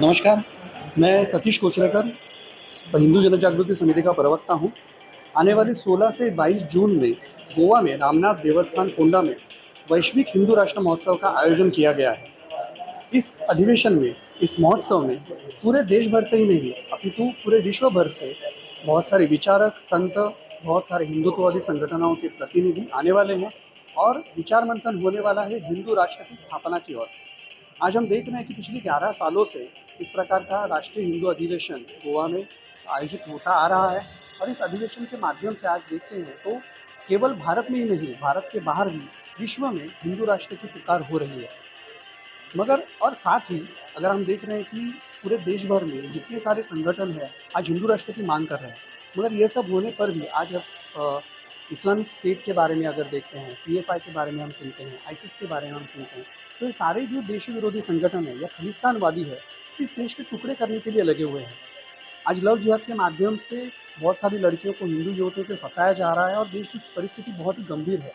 नमस्कार, मैं सतीश कोचलेकर, हिंदू जनजागृति समिति का प्रवक्ता हूँ। आने वाली 16 से 22 जून में गोवा में रामनाथ देवस्थान कोंडा में वैश्विक हिंदू राष्ट्र महोत्सव का आयोजन किया गया है। इस अधिवेशन में, इस महोत्सव में पूरे देश भर से ही नहीं अपितु पूरे विश्व भर से बहुत सारे विचारक, संत, बहुत सारे हिंदुत्ववादी संगठनों के प्रतिनिधि आने वाले हैं और विचार मंथन होने वाला है हिंदू राष्ट्र की स्थापना की ओर। आज हम देख रहे हैं कि पिछले 11 सालों से इस प्रकार का राष्ट्रीय हिंदू अधिवेशन गोवा में आयोजित होता आ रहा है और इस अधिवेशन के माध्यम से आज देखते हैं तो केवल भारत में ही नहीं, भारत के बाहर भी विश्व में हिंदू राष्ट्र की पुकार हो रही है। मगर और साथ ही अगर हम देख रहे हैं कि पूरे देश भर में जितने सारे संगठन हैं आज हिंदू राष्ट्र की मांग कर रहे हैं, मगर ये सब होने पर भी आज इस्लामिक स्टेट के बारे में अगर देखते हैं, पीएफआई के बारे में हम सुनते हैं, आईसिस के बारे में हम सुनते हैं, तो ये सारे जो देश विरोधी संगठन है या खालिस्तानवादी है, इस देश के टुकड़े करने के लिए लगे हुए हैं। आज लव जिहाद के माध्यम से बहुत सारी लड़कियों को, हिंदू युवतियों को फंसाया जा रहा है और देश की परिस्थिति बहुत ही गंभीर है।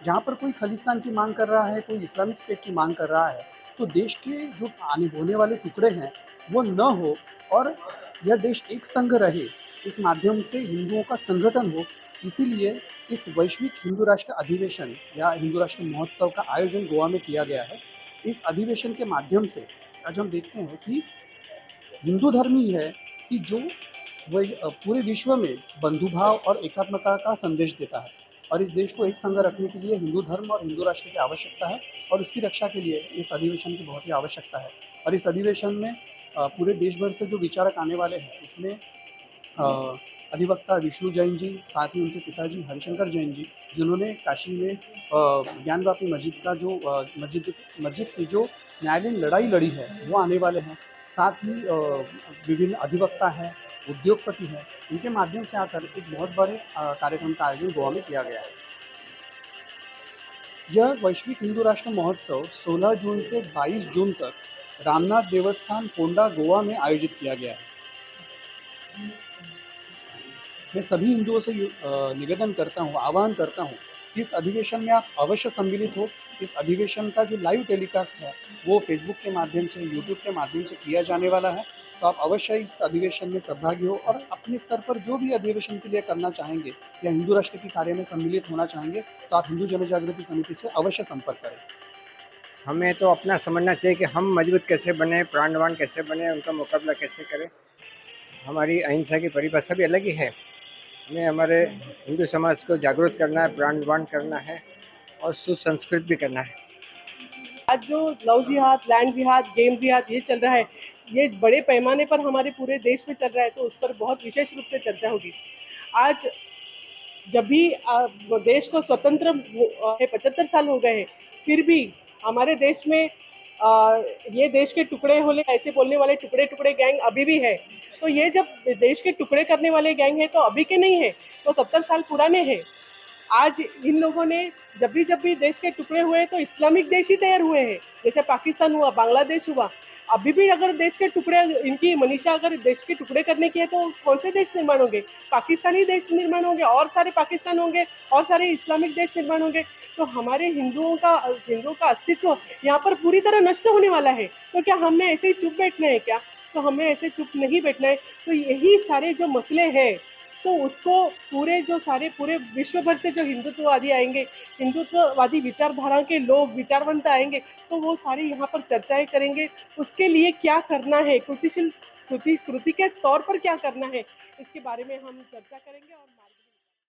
जहाँ पर कोई खालिस्तान की मांग कर रहा है, कोई इस्लामिक स्टेट की मांग कर रहा है, तो देश के जो आने होने वाले टुकड़े हैं वो न हो और यह देश एक संघ रहे, इस माध्यम से हिंदुओं का संगठन हो। इसीलिए इस वैश्विक हिंदू राष्ट्र अधिवेशन या हिंदू राष्ट्र महोत्सव का आयोजन गोवा में किया गया है। इस अधिवेशन के माध्यम से आज हम देखते हैं कि हिंदू धर्म ही है कि जो वह पूरे विश्व में बंधुभाव और एकात्मता का संदेश देता है और इस देश को एक संग रखने के लिए हिंदू धर्म और हिंदू राष्ट्र की आवश्यकता है और उसकी रक्षा के लिए इस अधिवेशन की बहुत ही आवश्यकता है। और इस अधिवेशन में पूरे देश भर से जो विचारक आने वाले हैं, इसमें अधिवक्ता विष्णु जैन जी, साथ ही उनके पिताजी हरिशंकर जैन जी, जिन्होंने काशी में ज्ञानवापी मस्जिद का जो मस्जिद की जो न्यायालयीन लड़ाई लड़ी है, वो आने वाले हैं। साथ ही विभिन्न अधिवक्ता हैं, उद्योगपति हैं, इनके माध्यम से आकर एक बहुत बड़े कार्यक्रम का आयोजन गोवा में किया गया है। यह वैश्विक हिंदू राष्ट्र महोत्सव 16 जून से 22 जून तक रामनाथ देवस्थान कोंडा गोवा में आयोजित किया गया है। मैं सभी हिंदुओं से निवेदन करता हूँ, आह्वान करता हूँ कि इस अधिवेशन में आप अवश्य सम्मिलित हो। इस अधिवेशन का जो लाइव टेलीकास्ट है वो फेसबुक के माध्यम से, यूट्यूब के माध्यम से किया जाने वाला है। तो आप अवश्य इस अधिवेशन में सहभागी हो और अपने स्तर पर जो भी अधिवेशन के लिए करना चाहेंगे या हिंदू राष्ट्र के कार्य में सम्मिलित होना चाहेंगे, तो आप हिंदू जनजागृति समिति से अवश्य संपर्क करें। हमें तो अपना समझना चाहिए कि हम मजबूत कैसे बने, प्राणवान कैसे बने, उनका मुकाबला कैसे करें। हमारी अहिंसा की परिभाषा भी अलग ही है। हमें हमारे हिंदू समाज को जागरूक करना है, प्राणवान करना है और सुसंस्कृत भी करना है। आज जो लव जिहाद, लैंड जिहाद, गेम जिहाद ये चल रहा है, ये बड़े पैमाने पर हमारे पूरे देश में चल रहा है, तो उस पर बहुत विशेष रूप से चर्चा होगी। आज जब भी देश को स्वतंत्र 75 साल हो गए हैं, फिर भी हमारे देश में ये देश के टुकड़े होले ऐसे बोलने वाले टुकड़े टुकड़े गैंग अभी भी है। तो ये जब देश के टुकड़े करने वाले गैंग है तो अभी के नहीं है, तो 70 साल पुराने हैं। आज इन लोगों ने जब भी देश के टुकड़े हुए तो इस्लामिक देश ही तैयार हुए हैं, जैसे पाकिस्तान हुआ, बांग्लादेश हुआ। अभी भी अगर देश के टुकड़े, इनकी मनीषा अगर देश के टुकड़े करने की है तो कौन से देश निर्माण होंगे? पाकिस्तानी देश निर्माण होंगे और सारे पाकिस्तान होंगे और सारे इस्लामिक देश निर्माण होंगे। तो हमारे हिंदुओं का अस्तित्व यहाँ पर पूरी तरह नष्ट होने वाला है। तो क्या हमने ऐसे ही चुप बैठना है क्या? तो हमें ऐसे चुप नहीं बैठना है। तो यही सारे जो मसले हैं, तो उसको पूरे विश्व भर से जो हिंदुत्ववादी आएंगे, हिंदुत्ववादी विचारधारा के लोग, विचारवंत आएंगे, तो वो सारे यहाँ पर चर्चाएं करेंगे। उसके लिए क्या करना है, कृति के तौर पर क्या करना है, इसके बारे में हम चर्चा करेंगे और